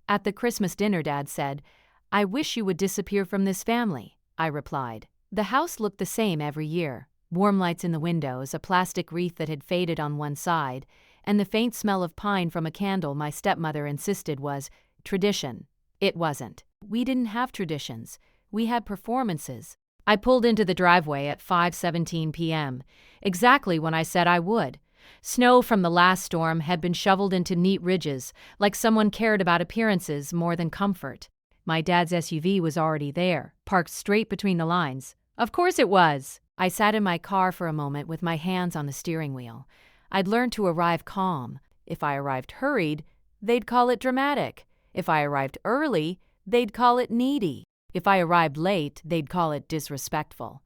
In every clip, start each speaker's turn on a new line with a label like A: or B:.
A: At the Christmas dinner, Dad said, "I wish you would disappear from this family," I replied. The house looked the same every year. Warm lights in the windows, a plastic wreath that had faded on one side, and the faint smell of pine from a candle my stepmother insisted was tradition. It wasn't. We didn't have traditions. We had performances. I pulled into the driveway at 5:17 p.m., exactly when I said I would. Snow from the last storm had been shoveled into neat ridges, like someone cared about appearances more than comfort. My dad's SUV was already there, parked straight between the lines. Of course it was. I sat in my car for a moment with my hands on the steering wheel. I'd learned to arrive calm. If I arrived hurried, they'd call it dramatic. If I arrived early, they'd call it needy. If I arrived late, they'd call it disrespectful.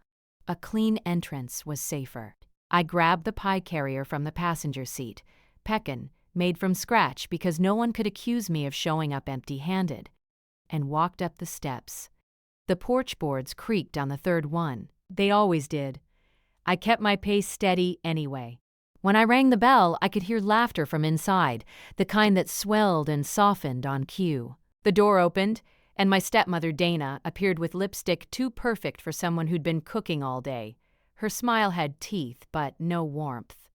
A: A clean entrance was safer. I grabbed the pie carrier from the passenger seat, Pekin, made from scratch because no one could accuse me of showing up empty-handed, and walked up the steps. The porch boards creaked on the third one. They always did. I kept my pace steady anyway. When I rang the bell, I could hear laughter from inside, the kind that swelled and softened on cue. The door opened, and my stepmother, Dana, appeared with lipstick too perfect for someone who'd been cooking all day. Her smile had teeth, but no warmth.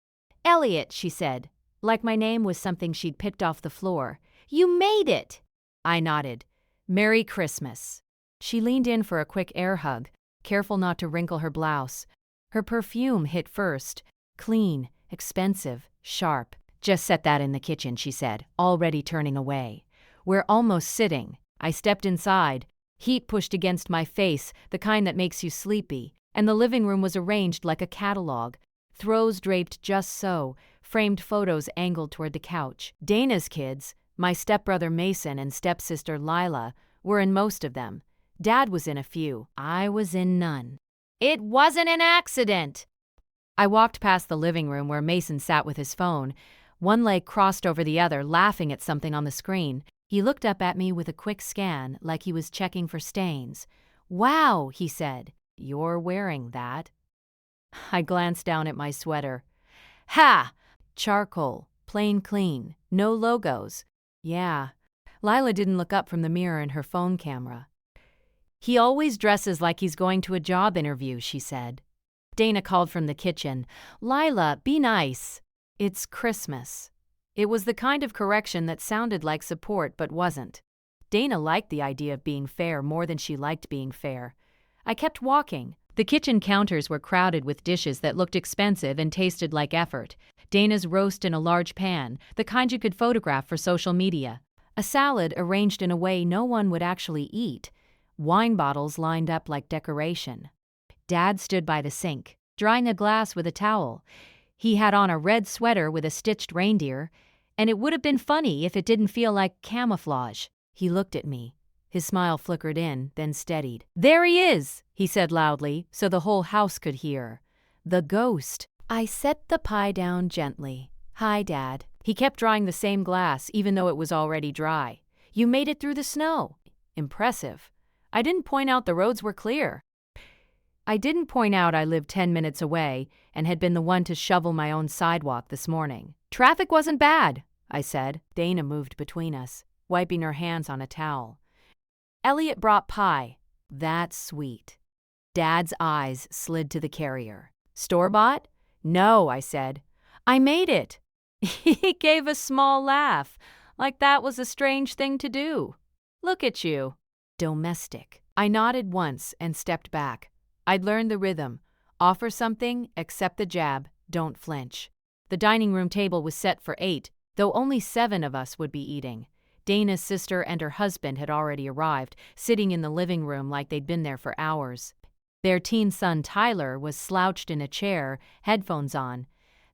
A: "Elliot," she said, like my name was something she'd picked off the floor. "You made it!" I nodded. "Merry Christmas." She leaned in for a quick air hug, careful not to wrinkle her blouse. Her perfume hit first. Clean, expensive, sharp. "Just set that in the kitchen," she said, already turning away. "We're almost sitting." I stepped inside. Heat pushed against my face, the kind that makes you sleepy, and the living room was arranged like a catalog. Throws draped just so, framed photos angled toward the couch. Dana's kids, my stepbrother Mason and stepsister Lila, were in most of them. Dad was in a few. I was in none. It wasn't an accident! I walked past the living room where Mason sat with his phone, one leg crossed over the other, laughing at something on the screen. He looked up at me with a quick scan, like he was checking for stains. "Wow," he said. "You're wearing that." I glanced down at my sweater. "Ha! Charcoal, plain clean, no logos." Yeah. Lila didn't look up from the mirror in her phone camera. "He always dresses like he's going to a job interview," she said. Dana called from the kitchen. "Lila, be nice. It's Christmas." It was the kind of correction that sounded like support but wasn't. Dana liked the idea of being fair more than she liked being fair. I kept walking. The kitchen counters were crowded with dishes that looked expensive and tasted like effort. Dana's roast in a large pan, the kind you could photograph for social media. A salad arranged in a way no one would actually eat. Wine bottles lined up like decoration. Dad stood by the sink, drying a glass with a towel. He had on a red sweater with a stitched reindeer, and it would have been funny if it didn't feel like camouflage. He looked at me. His smile flickered in, then steadied. "There he is," he said loudly, so the whole house could hear. "The ghost." I set the pie down gently. "Hi, Dad." He kept drying the same glass, even though it was already dry. "You made it through the snow." Impressive. I didn't point out the roads were clear. I didn't point out I lived 10 minutes away and had been the one to shovel my own sidewalk this morning. "Traffic wasn't bad," I said. Dana moved between us, wiping her hands on a towel. "Elliot brought pie." "That's sweet." Dad's eyes slid to the carrier. "Store-bought?" "No," I said. "I made it." He gave a small laugh, like that was a strange thing to do. "Look at you." Domestic. I nodded once and stepped back. I'd learned the rhythm. Offer something, accept the jab, don't flinch. The dining room table was set for 8, though only 7 of us would be eating. Dana's sister and her husband had already arrived, sitting in the living room like they'd been there for hours. Their teen son Tyler was slouched in a chair, headphones on.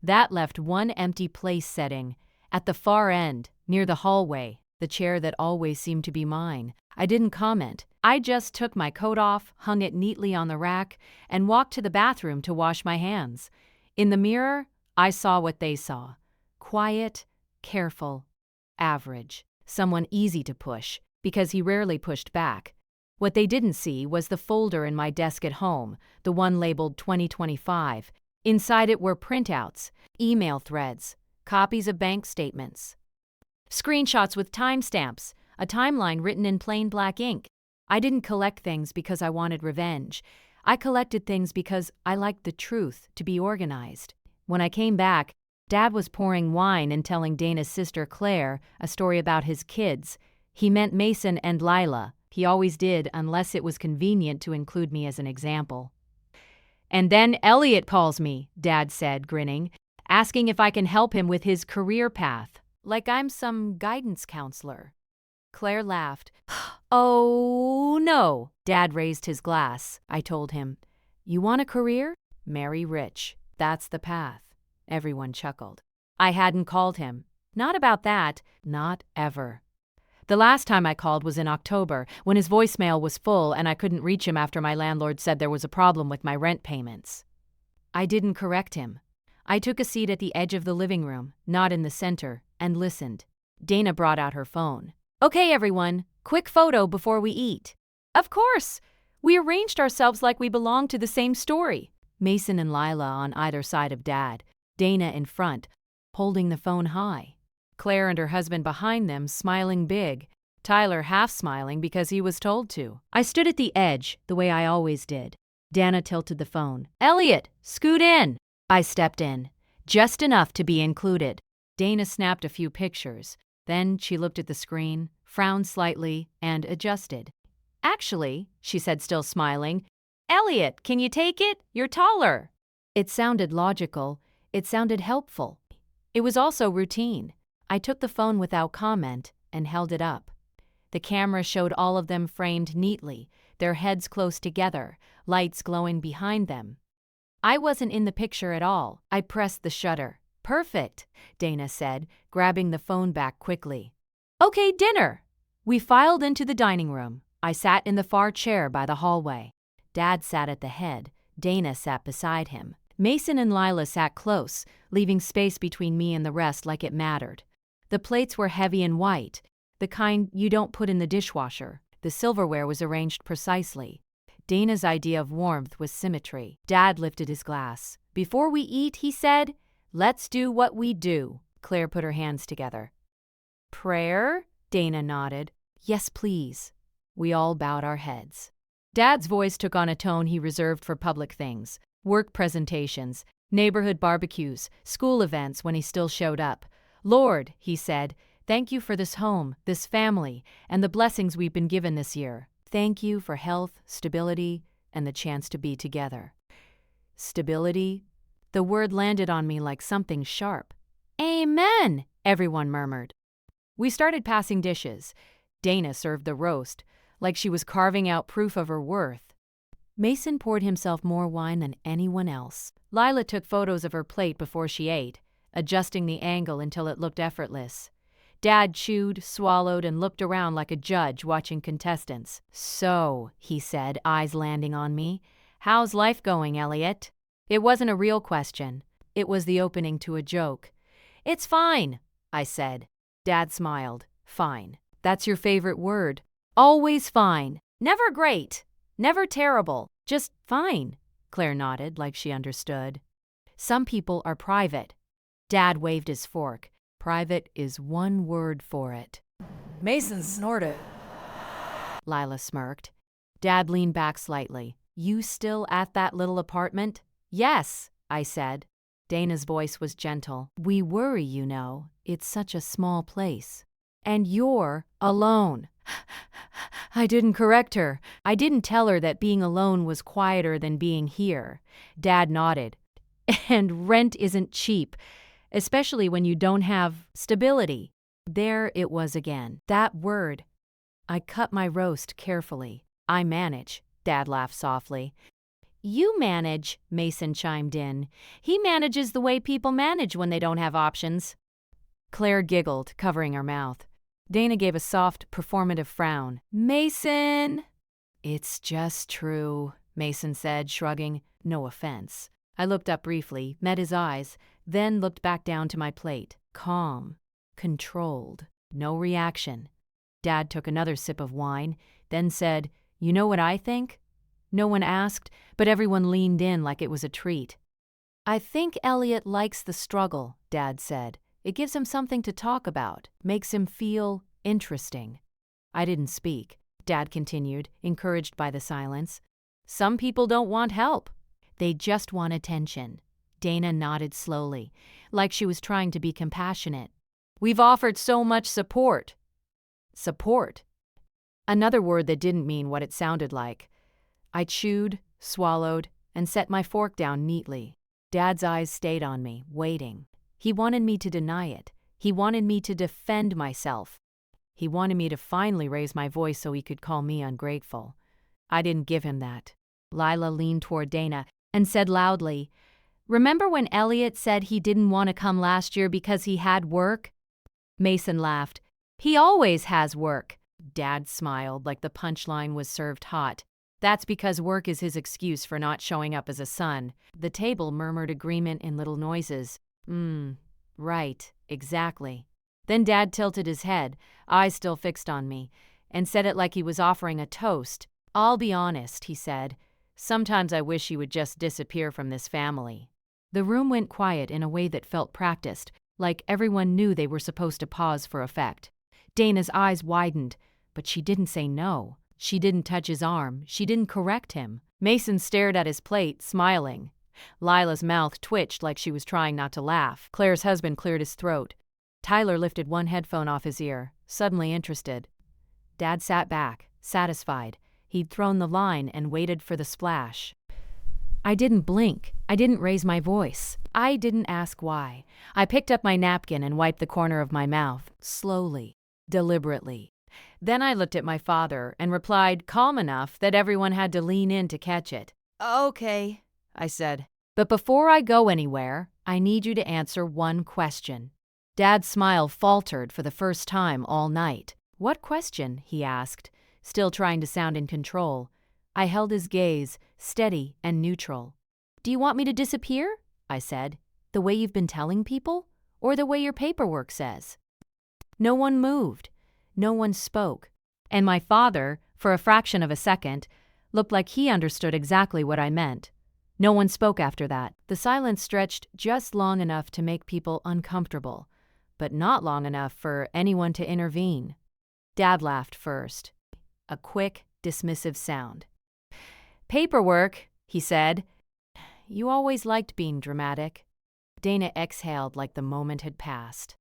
A: That left one empty place setting, at the far end, near the hallway, the chair that always seemed to be mine. I didn't comment. I just took my coat off, hung it neatly on the rack, and walked to the bathroom to wash my hands. In the mirror, I saw what they saw. Quiet, careful, average. Someone easy to push, because he rarely pushed back. What they didn't see was the folder in my desk at home, the one labeled 2025. Inside it were printouts, email threads, copies of bank statements, screenshots with timestamps, a timeline written in plain black ink. I didn't collect things because I wanted revenge. I collected things because I liked the truth, to be organized. When I came back, Dad was pouring wine and telling Dana's sister Claire a story about his kids. He meant Mason and Lila. He always did, unless it was convenient to include me as an example. "And then Elliot calls me," Dad said, grinning, asking if I can help him with his career path, like I'm some guidance counselor. Claire laughed. "Oh, no." Dad raised his glass. I told him, "You want a career? Marry rich. That's the path." Everyone chuckled. I hadn't called him. Not about that. Not ever. The last time I called was in October, when his voicemail was full and I couldn't reach him after my landlord said there was a problem with my rent payments. I didn't correct him. I took a seat at the edge of the living room, not in the center, and listened. Dana brought out her phone. "Okay, everyone, quick photo before we eat." Of course! We arranged ourselves like we belonged to the same story. Mason and Lila on either side of Dad, Dana in front, holding the phone high. Claire and her husband behind them, smiling big. Tyler half smiling because he was told to. I stood at the edge, the way I always did. Dana tilted the phone. "Elliot, scoot in." I stepped in, just enough to be included. Dana snapped a few pictures. Then she looked at the screen, frowned slightly, and adjusted. "Actually," she said, still smiling, "Elliot, can you take it? You're taller." It sounded logical. It sounded helpful. It was also routine. I took the phone without comment and held it up. The camera showed all of them framed neatly, their heads close together, lights glowing behind them. I wasn't in the picture at all. I pressed the shutter. "Perfect," Dana said, grabbing the phone back quickly. "Okay, dinner." We filed into the dining room. I sat in the far chair by the hallway. Dad sat at the head. Dana sat beside him. Mason and Lila sat close, leaving space between me and the rest like it mattered. The plates were heavy and white, the kind you don't put in the dishwasher. The silverware was arranged precisely. Dana's idea of warmth was symmetry. Dad lifted his glass. "Before we eat," he said, "let's do what we do." Claire put her hands together. "Prayer?" Dana nodded. "Yes, please." We all bowed our heads. Dad's voice took on a tone he reserved for public things. Work presentations, neighborhood barbecues, school events when he still showed up. "Lord," he said, "thank you for this home, this family, and the blessings we've been given this year. Thank you for health, stability, and the chance to be together." Stability? The word landed on me like something sharp. "Amen," everyone murmured. We started passing dishes. Dana served the roast, like she was carving out proof of her worth. Mason poured himself more wine than anyone else. Lila took photos of her plate before she ate, adjusting the angle until it looked effortless. Dad chewed, swallowed, and looked around like a judge watching contestants. "So," he said, eyes landing on me, "how's life going, Elliot?" It wasn't a real question. It was the opening to a joke. "It's fine," I said. Dad smiled. "Fine. That's your favorite word. Always fine. Never great. Never terrible. Just fine." Claire nodded like she understood. "Some people are private." Dad waved his fork. "Private is one word for it."
B: Mason snorted.
A: Lila smirked. Dad leaned back slightly. "You still at that little apartment?" "Yes," I said. Dana's voice was gentle. "We worry, you know. It's such a small place. And you're alone." I didn't correct her. I didn't tell her that being alone was quieter than being here. Dad nodded. "And rent isn't cheap, especially when you don't have stability." There it was again. That word. I cut my roast carefully. "I manage," Dad laughed softly. "You manage," Mason chimed in. "He manages the way people manage when they don't have options." Claire giggled, covering her mouth. Dana gave a soft, performative frown. "Mason!" "It's just true," Mason said, shrugging. "No offense." I looked up briefly, met his eyes, then looked back down to my plate. Calm. Controlled. No reaction. Dad took another sip of wine, then said, "You know what I think?" No one asked, but everyone leaned in like it was a treat. "I think Elliot likes the struggle," Dad said. "It gives him something to talk about, makes him feel interesting." I didn't speak. Dad continued, encouraged by the silence. Some people don't want help. They just want attention. Dana nodded slowly, like she was trying to be compassionate. We've offered so much support. Support? Another word that didn't mean what it sounded like. I chewed, swallowed, and set my fork down neatly. Dad's eyes stayed on me, waiting. He wanted me to deny it. He wanted me to defend myself. He wanted me to finally raise my voice so he could call me ungrateful. I didn't give him that. Lila leaned toward Dana and said loudly, "Remember when Elliot said he didn't want to come last year because he had work?" Mason laughed. "He always has work." Dad smiled like the punchline was served hot. That's because work is his excuse for not showing up as a son. The table murmured agreement in little noises. Right, exactly. Then Dad tilted his head, eyes still fixed on me, and said it like he was offering a toast. "I'll be honest," he said. "Sometimes I wish you would just disappear from this family." The room went quiet in a way that felt practiced, like everyone knew they were supposed to pause for effect. Dana's eyes widened, but she didn't say no. She didn't touch his arm. She didn't correct him. Mason stared at his plate, smiling. Lila's mouth twitched like she was trying not to laugh. Claire's husband cleared his throat. Tyler lifted one headphone off his ear, suddenly interested. Dad sat back, satisfied. He'd thrown the line and waited for the splash. I didn't blink. I didn't raise my voice. I didn't ask why. I picked up my napkin and wiped the corner of my mouth, slowly, deliberately. Then I looked at my father and replied calm enough that everyone had to lean in to catch it. "Okay," I said. "But before I go anywhere, I need you to answer one question." Dad's smile faltered for the first time all night. "What question?" he asked, still trying to sound in control. I held his gaze, steady and neutral. "Do you want me to disappear?" I said. "The way you've been telling people? Or the way your paperwork says?" No one moved. No one spoke. And my father, for a fraction of a second, looked like he understood exactly what I meant. No one spoke after that. The silence stretched just long enough to make people uncomfortable, but not long enough for anyone to intervene. Dad laughed first. A quick, dismissive sound. "Paperwork," he said. "You always liked being dramatic." Dana exhaled like the moment had passed.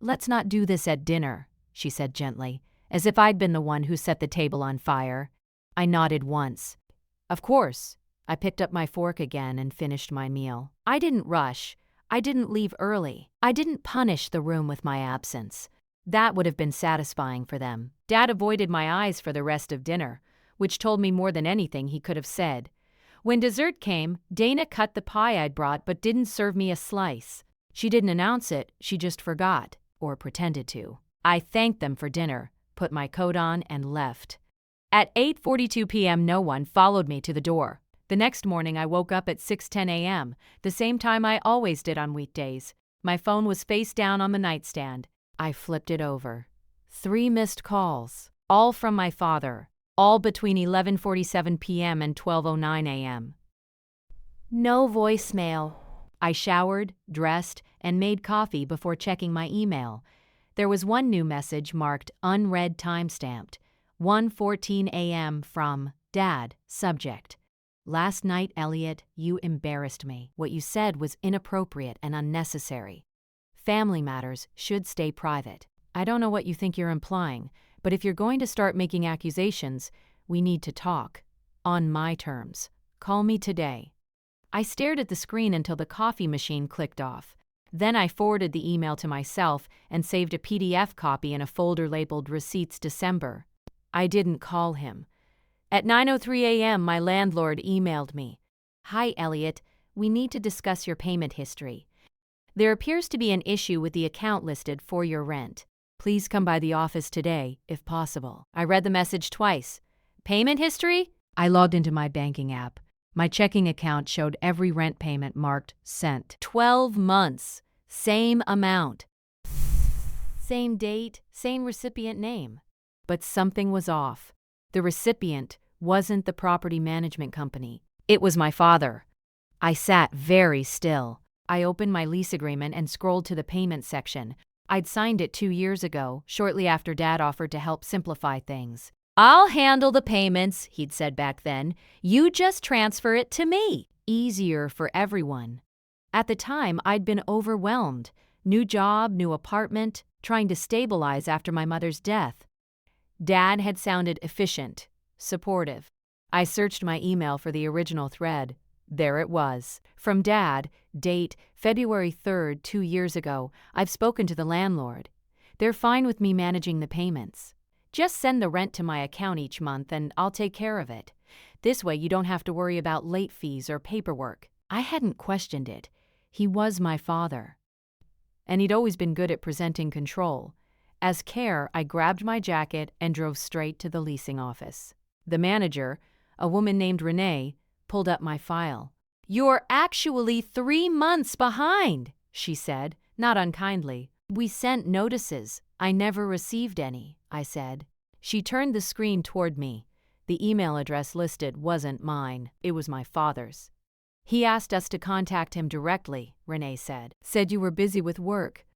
A: "Let's not do this at dinner," she said gently, as if I'd been the one who set the table on fire. I nodded once. "Of course." I picked up my fork again and finished my meal. I didn't rush. I didn't leave early. I didn't punish the room with my absence. That would have been satisfying for them. Dad avoided my eyes for the rest of dinner, which told me more than anything he could have said. When dessert came, Dana cut the pie I'd brought but didn't serve me a slice. She didn't announce it, she just forgot, or pretended to. I thanked them for dinner, put my coat on, and left. At 8:42 p.m. no one followed me to the door. The next morning I woke up at 6:10 a.m., the same time I always did on weekdays. My phone was face down on the nightstand. I flipped it over. 3 missed calls, all from my father, all between 11:47 p.m. and 12:09 a.m. No voicemail. I showered, dressed, and made coffee before checking my email. There was one new message marked unread timestamped, 1:14 a.m. from Dad, subject. "Last night, Elliot, you embarrassed me. What you said was inappropriate and unnecessary. Family matters should stay private. I don't know what you think you're implying, but if you're going to start making accusations, we need to talk. On my terms. Call me today." I stared at the screen until the coffee machine clicked off. Then I forwarded the email to myself and saved a PDF copy in a folder labeled Receipts December. I didn't call him. At 9:03 a.m., my landlord emailed me. "Hi, Elliot. We need to discuss your payment history. There appears to be an issue with the account listed for your rent. Please come by the office today, if possible." I read the message twice. Payment history? I logged into my banking app. My checking account showed every rent payment marked sent. 12 months. Same amount. Same date, same recipient name. But something was off. The recipient wasn't the property management company. It was my father. I sat very still. I opened my lease agreement and scrolled to the payment section. I'd signed it 2 years ago, shortly after Dad offered to help simplify things. "I'll handle the payments," he'd said back then. "You just transfer it to me." Easier for everyone. At the time, I'd been overwhelmed. New job, new apartment, trying to stabilize after my mother's death. Dad had sounded efficient, supportive. I searched my email for the original thread. There it was. From Dad, date February 3rd, 2 years ago. "I've spoken to the landlord. They're fine with me managing the payments. Just send the rent to my account each month and I'll take care of it. This way you don't have to worry about late fees or paperwork." I hadn't questioned it. He was my father. And he'd always been good at presenting control. As care, I grabbed my jacket and drove straight to the leasing office. The manager, a woman named Renee, pulled up my file. "You're actually 3 months behind," she said, not unkindly. "We sent notices. I never received any," I said. She turned the screen toward me. The email address listed wasn't mine. It was my father's. "He asked us to contact him directly," Renee said. "Said you were busy with work."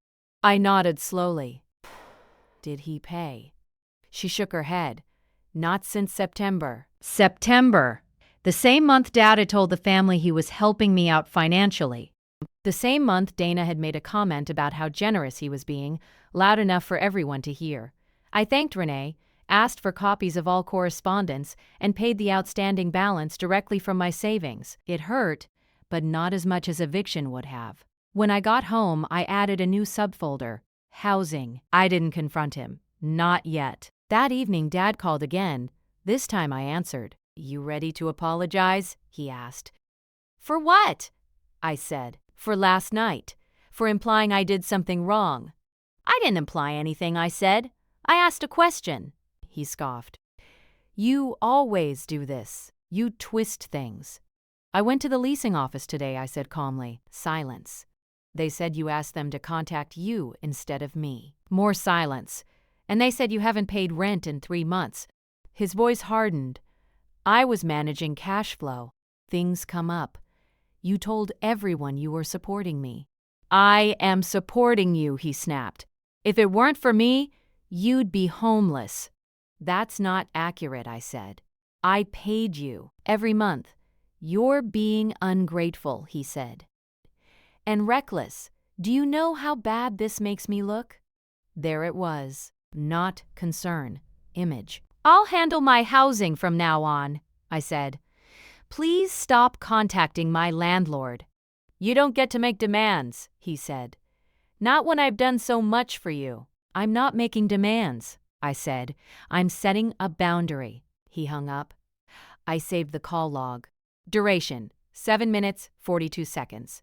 A: I nodded slowly. "Did he pay?" She shook her head. "Not since September." September! The same month Dad had told the family he was helping me out financially. The same month Dana had made a comment about how generous he was being, loud enough for everyone to hear. I thanked Renee, asked for copies of all correspondence, and paid the outstanding balance directly from my savings. It hurt, but not as much as eviction would have. When I got home, I added a new subfolder, housing. I didn't confront him. Not yet. That evening, Dad called again. This time I answered. "You ready to apologize?" he asked. "For what?" I said. "For last night. For implying I did something wrong." "I didn't imply anything," I said. "I asked a question." He scoffed. "You always do this. You twist things." "I went to the leasing office today," I said calmly. Silence. "They said you asked them to contact you instead of me." More silence. "And they said you haven't paid rent in 3 months. His voice hardened. "I was managing cash flow. Things come up. You told everyone you were supporting me." "I am supporting you," he snapped. "If it weren't for me, you'd be homeless." "That's not accurate," I said. "I paid you every month." "You're being ungrateful," he said. "And reckless. Do you know how bad this makes me look?" There it was. Not concern. Image. "I'll handle my housing from now on," I said. "Please stop contacting my landlord." "You don't get to make demands," he said. "Not when I've done so much for you." "I'm not making demands," I said. "I'm setting a boundary." He hung up. I saved the call log. Duration: 7 minutes, 42 seconds.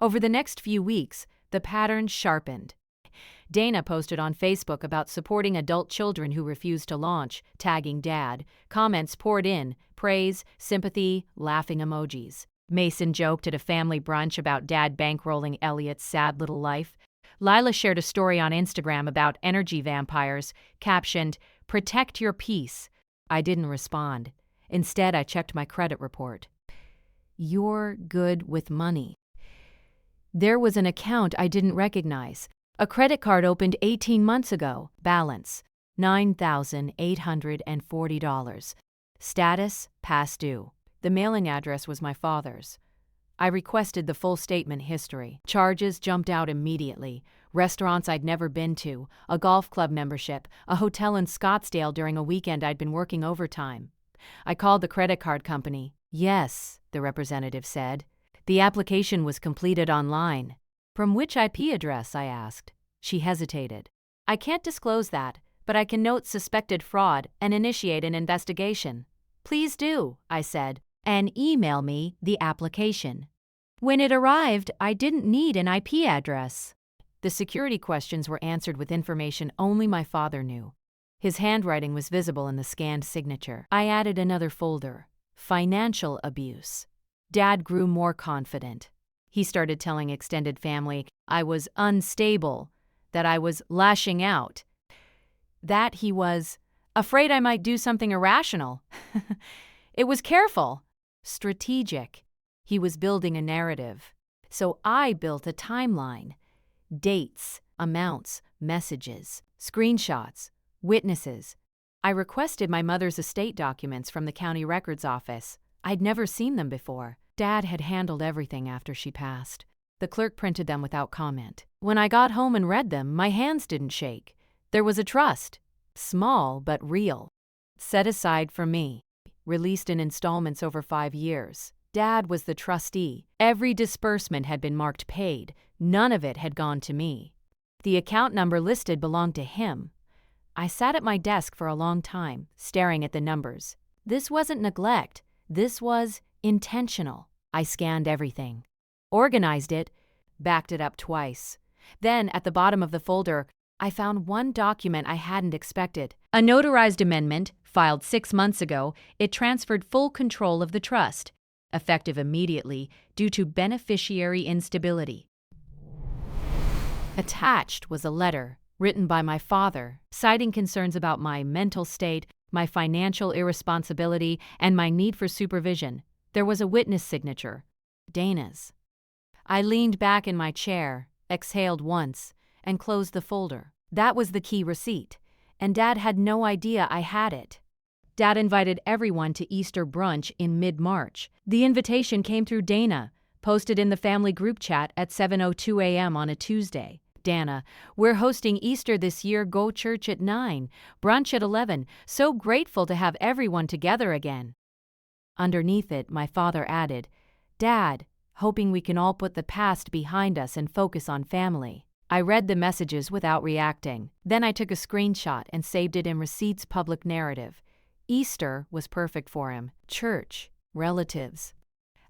A: Over the next few weeks, the pattern sharpened. Dana posted on Facebook about supporting adult children who refused to launch, tagging Dad. Comments poured in, praise, sympathy, laughing emojis. Mason joked at a family brunch about Dad bankrolling Elliot's sad little life. Lila shared a story on Instagram about energy vampires, captioned, "Protect your peace." I didn't respond. Instead, I checked my credit report. "You're good with money." There was an account I didn't recognize. A credit card opened 18 months ago. Balance: $9,840. Status: past due. The mailing address was my father's. I requested the full statement history. Charges jumped out immediately. Restaurants I'd never been to, a golf club membership, a hotel in Scottsdale during a weekend I'd been working overtime. I called the credit card company. "Yes," the representative said. "The application was completed online." "From which IP address?" I asked. She hesitated. "I can't disclose that, but I can note suspected fraud and initiate an investigation." "Please do," I said, "and email me the application." When it arrived, I didn't need an IP address. The security questions were answered with information only my father knew. His handwriting was visible in the scanned signature. I added another folder: financial abuse. Dad grew more confident. He started telling extended family I was unstable, that I was lashing out, that he was afraid I might do something irrational. It was careful, strategic. He was building a narrative. So I built a timeline: dates, amounts, messages, screenshots, witnesses. I requested my mother's estate documents from the county records office. I'd never seen them before. Dad had handled everything after she passed. The clerk printed them without comment. When I got home and read them, my hands didn't shake. There was a trust, small but real, set aside for me, released in installments over 5 years. Dad was the trustee. Every disbursement had been marked paid. None of it had gone to me. The account number listed belonged to him. I sat at my desk for a long time, staring at the numbers. This wasn't neglect. This was intentional. I scanned everything, organized it, backed it up twice. Then, at the bottom of the folder, I found one document I hadn't expected. A notarized amendment, filed 6 months ago. It transferred full control of the trust, effective immediately due to beneficiary instability. Attached was a letter written by my father, citing concerns about my mental state, my financial irresponsibility, and my need for supervision. There was a witness signature, Dana's. I leaned back in my chair, exhaled once, and closed the folder. That was the key receipt, and Dad had no idea I had it. Dad invited everyone to Easter brunch in mid-March. The invitation came through Dana, posted in the family group chat at 7:02 a.m. on a Tuesday. Dana, we're hosting Easter this year. Go church at 9, brunch at 11. So grateful to have everyone together again. Underneath it, my father added, Dad, hoping we can all put the past behind us and focus on family. I read the messages without reacting. Then I took a screenshot and saved it in Receipt's public narrative. Easter was perfect for him. Church, relatives,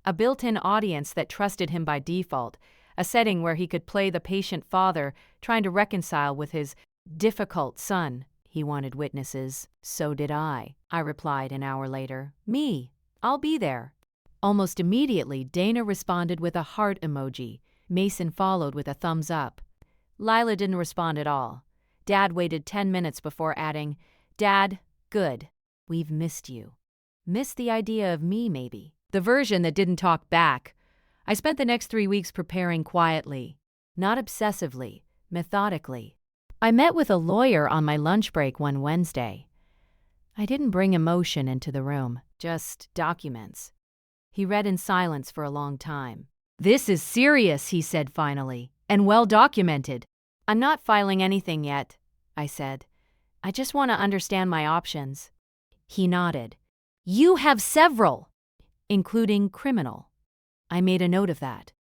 A: a built-in audience that trusted him by default, a setting where he could play the patient father trying to reconcile with his difficult son. He wanted witnesses. So did I replied an hour later. Me, I'll be there. Almost immediately, Dana responded with a heart emoji. Mason followed with a thumbs up. Lila didn't respond at all. Dad waited 10 minutes before adding, Dad, good. We've missed you. Missed the idea of me, maybe. The version that didn't talk back. I spent the next 3 weeks preparing quietly, not obsessively, methodically. I met with a lawyer on my lunch break one Wednesday. I didn't bring emotion into the room, just documents. He read in silence for a long time. This is serious, he said finally, and well documented. I'm not filing anything yet, I said. I just want to understand my options. He nodded. You have several, including criminal. I made a note of that.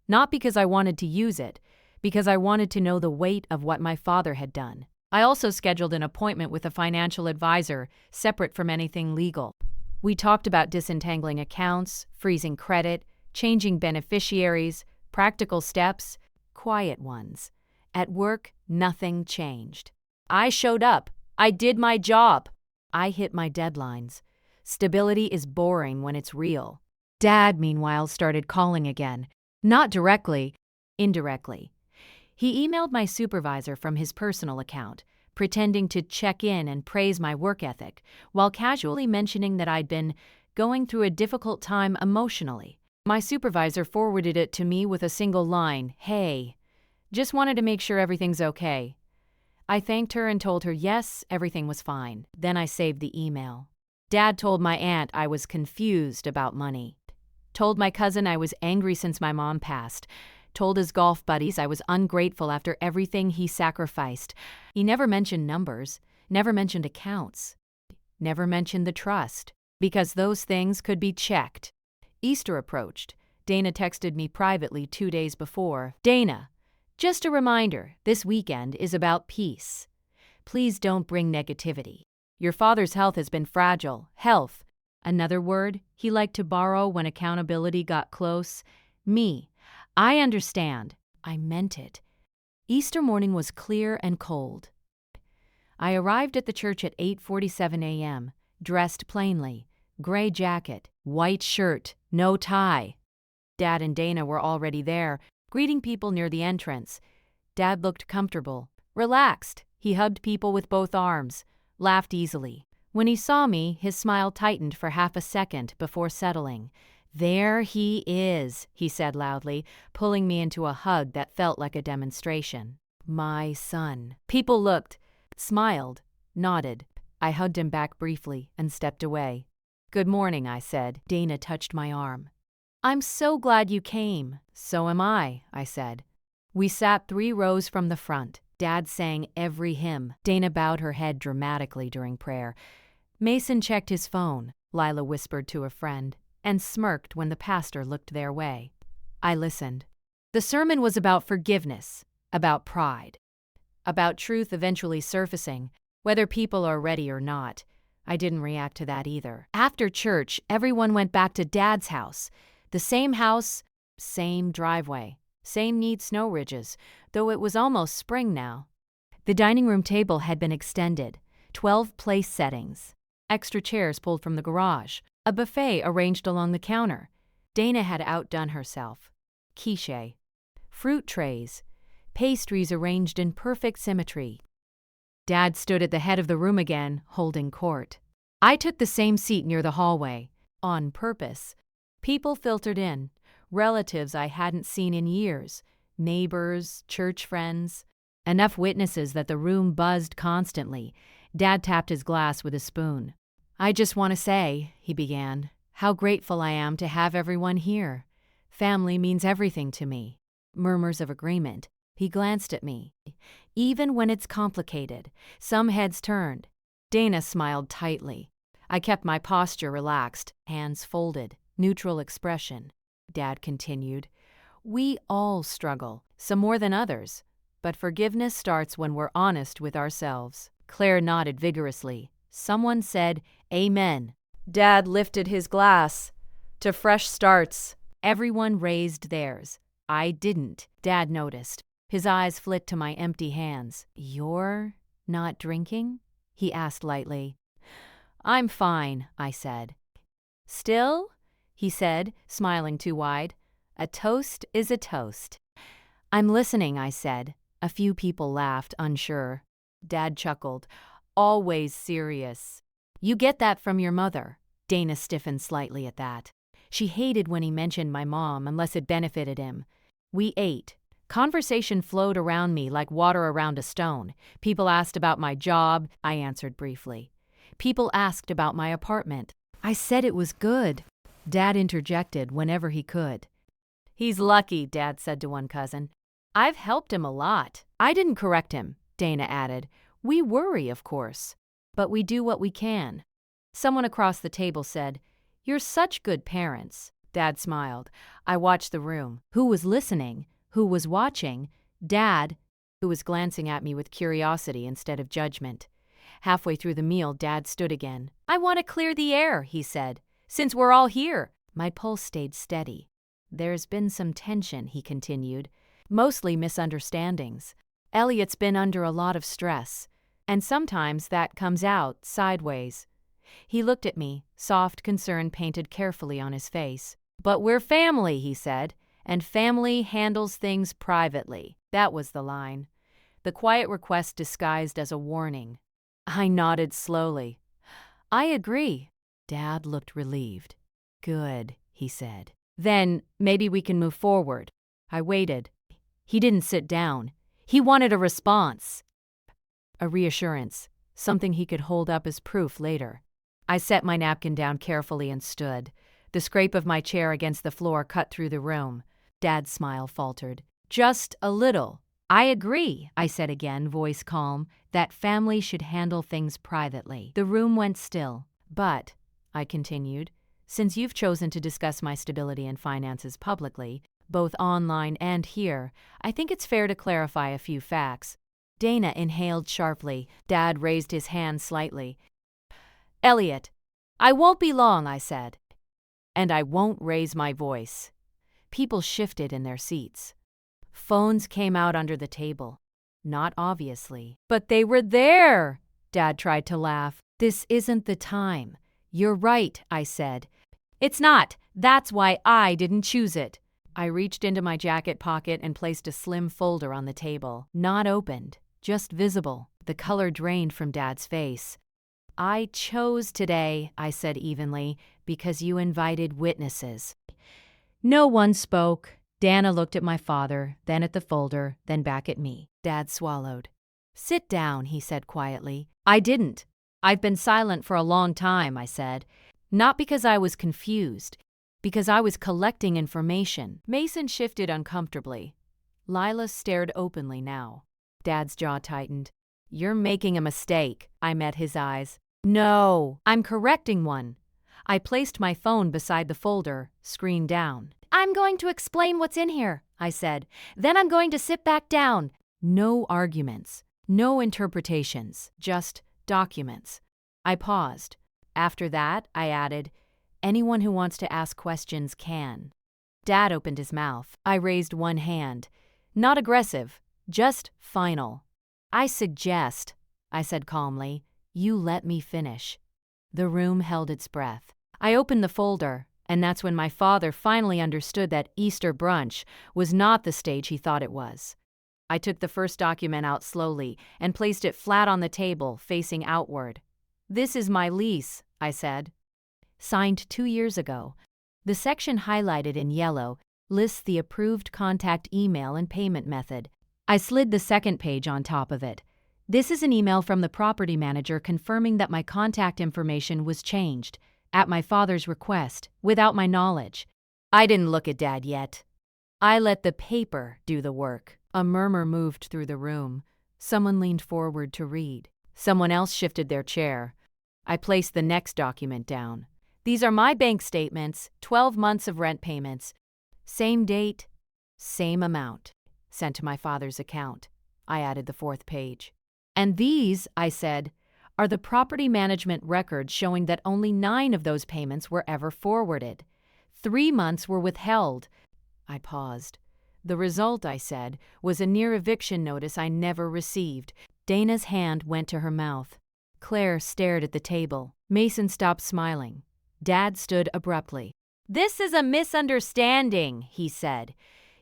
A: Not because I wanted to use it, because I wanted to know the weight of what my father had done. I also scheduled an appointment with a financial advisor, separate from anything legal. We talked about disentangling accounts, freezing credit, changing beneficiaries, practical steps, quiet ones. At work, nothing changed. I showed up. I did my job. I hit my deadlines. Stability is boring when it's real. Dad, meanwhile, started calling again. Not directly, indirectly. He emailed my supervisor from his personal account, pretending to check in and praise my work ethic, while casually mentioning that I'd been going through a difficult time emotionally. My supervisor forwarded it to me with a single line, Hey, just wanted to make sure everything's okay. I thanked her and told her yes, everything was fine. Then I saved the email. Dad told my aunt I was confused about money. Told my cousin I was angry since my mom passed. Told his golf buddies I was ungrateful after everything he sacrificed. He never mentioned numbers, never mentioned accounts, never mentioned the trust, because those things could be checked. Easter approached. Dana texted me privately 2 days before. Dana, just a reminder, this weekend is about peace. Please don't bring negativity. Your father's health has been fragile. Health. Another word he liked to borrow when accountability got close. Me. I understand. I meant it. Easter morning was clear and cold. I arrived at the church at 8:47 a.m., dressed plainly. Gray jacket, white shirt, no tie. Dad and Dana were already there, greeting people near the entrance. Dad looked comfortable, relaxed. He hugged people with both arms, laughed easily. When he saw me, his smile tightened for half a second before settling. There he is, he said loudly, pulling me into a hug that felt like a demonstration. My son. People looked, smiled, nodded. I hugged him back briefly and stepped away. Good morning, I said. Dana touched my arm. I'm so glad you came. So am I said. We sat 3 rows from the front. Dad sang every hymn. Dana bowed her head dramatically during prayer. Mason checked his phone, Lila whispered to a friend, and smirked when the pastor looked their way. I listened. The sermon was about forgiveness, about pride, about truth eventually surfacing, whether people are ready or not. I didn't react to that either. After church, everyone went back to Dad's house. The same house, same driveway, same neat snow ridges, though it was almost spring now. The dining room table had been extended, 12 place settings, extra chairs pulled from the garage, a buffet arranged along the counter. Dana had outdone herself. Quiche, fruit trays, pastries arranged in perfect symmetry. Dad stood at the head of the room again, holding court. I took the same seat near the hallway, on purpose. People filtered in, relatives I hadn't seen in years, neighbors, church friends, enough witnesses that the room buzzed constantly. Dad tapped his glass with a spoon. I just want to say, he began, how grateful I am to have everyone here. Family means everything to me. Murmurs of agreement. He glanced at me. Even when it's complicated, some heads turned. Dana smiled tightly. I kept my posture relaxed, hands folded, neutral expression. Dad continued, we all struggle, some more than others, but forgiveness starts when we're honest with ourselves. Claire nodded vigorously. Someone said, Amen. Dad lifted his glass. To fresh starts. Everyone raised theirs. I didn't. Dad noticed. His eyes flit to my empty hands. You're not drinking? He asked lightly. I'm fine, I said. Still? He said, smiling too wide. A toast is a toast. I'm listening, I said. A few people laughed, unsure. Dad chuckled. Always serious. You get that from your mother. Dana stiffened slightly at that. She hated when he mentioned my mom unless it benefited him. We ate. Conversation flowed around me like water around a stone. People asked about my job. I answered briefly. People asked about my apartment. I said it was good. Dad interjected whenever he could. He's lucky, Dad said to one cousin. I've helped him a lot. I didn't correct him, Dana added. We worry, of course, but we do what we can. Someone across the table said, You're such good parents. Dad smiled. I watched the room. Who was listening? Who was watching? Dad, who was glancing at me with curiosity instead of judgment. Halfway through the meal, Dad stood again. I want to clear the air, he said, since we're all here. My pulse stayed steady. There's been some tension, he continued, mostly misunderstandings. Elliot's been under a lot of stress, and sometimes that comes out sideways. He looked at me, soft concern painted carefully on his face. But we're family, he said, and family handles things privately. That was the line. The quiet request disguised as a warning. I nodded slowly. I agree. Dad looked relieved. Good, he said. Then maybe we can move forward. I waited. He didn't sit down. He wanted a response. A reassurance, something he could hold up as proof later. I set my napkin down carefully and stood. The scrape of my chair against the floor cut through the room. Dad's smile faltered. Just a little. I agree, I said again, voice calm, that family should handle things privately. The room went still. But, I continued, since you've chosen to discuss my stability and finances publicly, both online and here, I think it's fair to clarify a few facts. Dana inhaled sharply. Dad raised his hand slightly. Elliot, I won't be long, I said. And I won't raise my voice. People shifted in their seats. Phones came out under the table. Not obviously. But they were there! Dad tried to laugh. This isn't the time. You're right, I said. It's not. That's why I didn't choose it. I reached into my jacket pocket and placed a slim folder on the table. Not opened, just visible. The color drained from Dad's face. I chose today, I said evenly, because you invited witnesses. No one spoke. Dana looked at my father, then at the folder, then back at me. Dad swallowed. "Sit down," he said quietly. "I didn't. I've been silent for a long time," I said. "Not because I was confused, because I was collecting information." Mason shifted uncomfortably. Lila stared openly now. Dad's jaw tightened. "You're making a mistake," I met his eyes. "No, I'm correcting one." I placed my phone beside the folder, screen down. "I'm going to explain what's in here," I said. "Then I'm going to sit back down." No arguments, no interpretations, just documents. I paused. After that, I added, "Anyone who wants to ask questions can." Dad opened his mouth. I raised one hand. Not aggressive, just final. "I suggest," I said calmly, "you let me finish." The room held its breath. I opened the folder, and that's when my father finally understood that Easter brunch was not the stage he thought it was. I took the first document out slowly and placed it flat on the table, facing outward. "This is my lease," I said. "Signed 2 years ago." The section highlighted in yellow lists the approved contact email and payment method. I slid the second page on top of it. "This is an email from the property manager confirming that my contact information was changed, at my father's request, without my knowledge." I didn't look at Dad yet. I let the paper do the work. A murmur moved through the room. Someone leaned forward to read. Someone else shifted their chair. I placed the next document down. "These are my bank statements, 12 months of rent payments. Same date, same amount. Sent to my father's account." I added the fourth page. "And these," I said, "are the property management records showing that only 9 of those payments were ever forwarded. 3 months were withheld." I paused. "The result," I said, "was a near eviction notice I never received." Dana's hand went to her mouth. Claire stared at the table. Mason stopped smiling. Dad stood abruptly. "This is a misunderstanding," he said.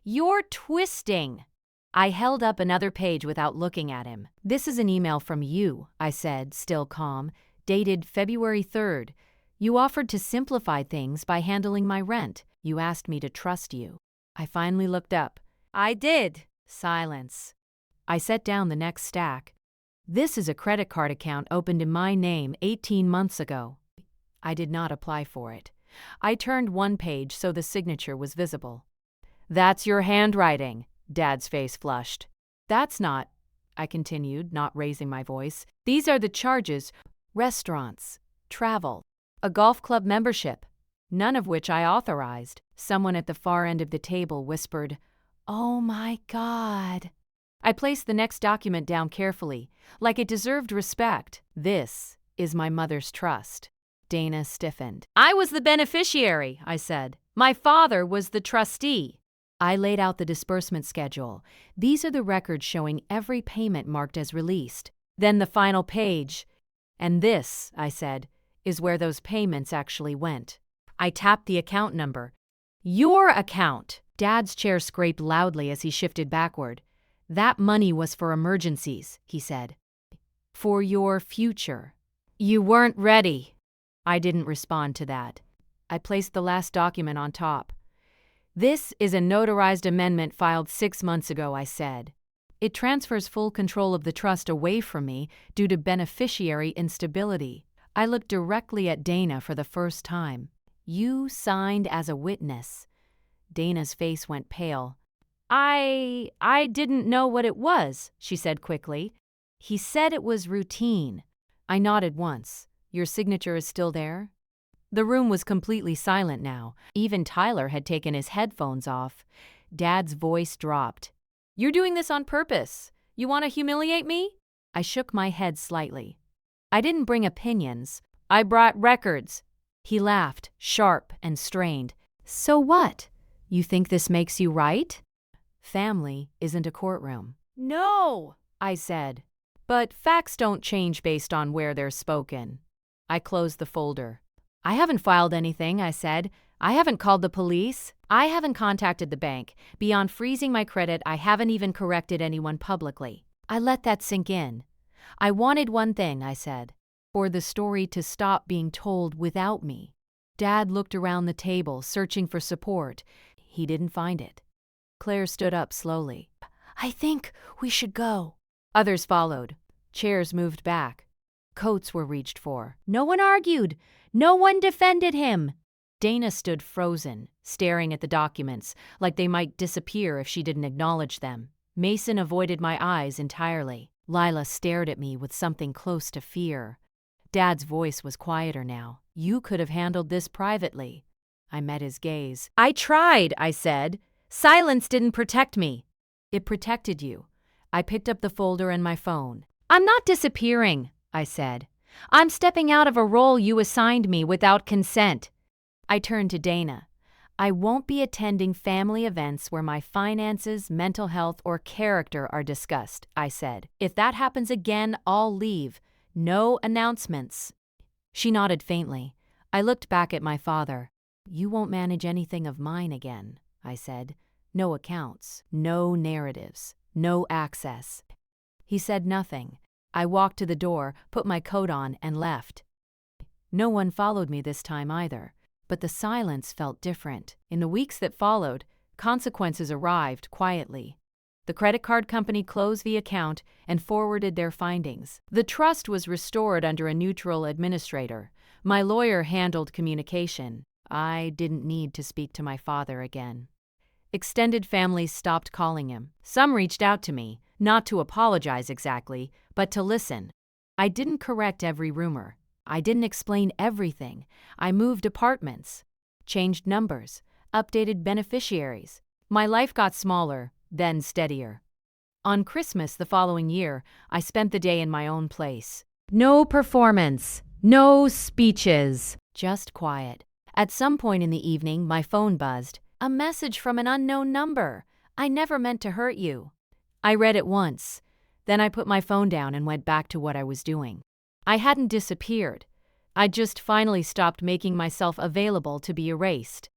A: "You're twisting." I held up another page without looking at him. "This is an email from you," I said, still calm, dated February 3rd. "You offered to simplify things by handling my rent. You asked me to trust you." I finally looked up. "I did." Silence. I set down the next stack. "This is a credit card account opened in my name 18 months ago." I did not apply for it. I turned one page so the signature was visible. "That's your handwriting." Dad's face flushed. "That's not," I continued, not raising my voice. "These are the charges: restaurants, travel, a golf club membership, none of which I authorized." Someone at the far end of the table whispered, "Oh my God." I placed the next document down carefully, like it deserved respect. "This is my mother's trust." Dana stiffened. "I was the beneficiary," I said. "My father was the trustee." I laid out the disbursement schedule. "These are the records showing every payment marked as released." Then the final page. "And this," I said, "is where those payments actually went." I tapped the account number. "Your account!" Dad's chair scraped loudly as he shifted backward. "That money was for emergencies," he said. "For your future." "You weren't ready." I didn't respond to that. I placed the last document on top. "This is a notarized amendment filed 6 months ago," I said. "It transfers full control of the trust away from me due to beneficiary instability." I looked directly at Dana for the first time. "You signed as a witness." Dana's face went pale. I didn't know what it was," she said quickly. "He said it was routine." I nodded once. "Your signature is still there?" The room was completely silent now. Even Tyler had taken his headphones off. Dad's voice dropped. "You're doing this on purpose. You want to humiliate me?" I shook my head slightly. "I didn't bring opinions. I brought records." He laughed, sharp and strained. "So what? You think this makes you right?" "Family isn't a courtroom." "No," I said. "But facts don't change based on where they're spoken." I closed the folder. "I haven't filed anything," I said. "I haven't called the police. I haven't contacted the bank. Beyond freezing my credit, I haven't even corrected anyone publicly." I let that sink in. "I wanted one thing," I said, "for the story to stop being told without me." Dad looked around the table, searching for support. He didn't find it. Claire stood up slowly.
B: I think we should go.
A: Others followed. Chairs moved back. Coats were reached for. No one argued. No one defended him. Dana stood frozen, staring at the documents, like they might disappear if she didn't acknowledge them. Mason avoided my eyes entirely. Lila stared at me with something close to fear. Dad's voice was quieter now. You could have handled this privately. I met his gaze. I tried, I said. Silence didn't protect me. It protected you. I picked up the folder and my phone. I'm not disappearing, I said. I'm stepping out of a role you assigned me without consent. I turned to Dana. I won't be attending family events where my finances, mental health, or character are discussed, I said. If that happens again, I'll leave. No announcements. She nodded faintly. I looked back at my father. You won't manage anything of mine again, I said. No accounts, no narratives, no access. He said nothing. I walked to the door, put my coat on, and left. No one followed me this time either, but the silence felt different. In the weeks that followed, consequences arrived quietly. The credit card company closed the account and forwarded their findings. The trust was restored under a neutral administrator. My lawyer handled communication. I didn't need to speak to my father again. Extended families stopped calling him. Some reached out to me, not to apologize exactly, but to listen. I didn't correct every rumor. I didn't explain everything. I moved apartments, changed numbers, updated beneficiaries. My life got smaller, then steadier. On Christmas the following year, I spent the day in my own place. No performance, no speeches, just quiet. At some point in the evening, my phone buzzed. A message from an unknown number. I never meant to hurt you. I read it once. Then I put my phone down and went back to what I was doing. I hadn't disappeared. I just finally stopped making myself available to be erased.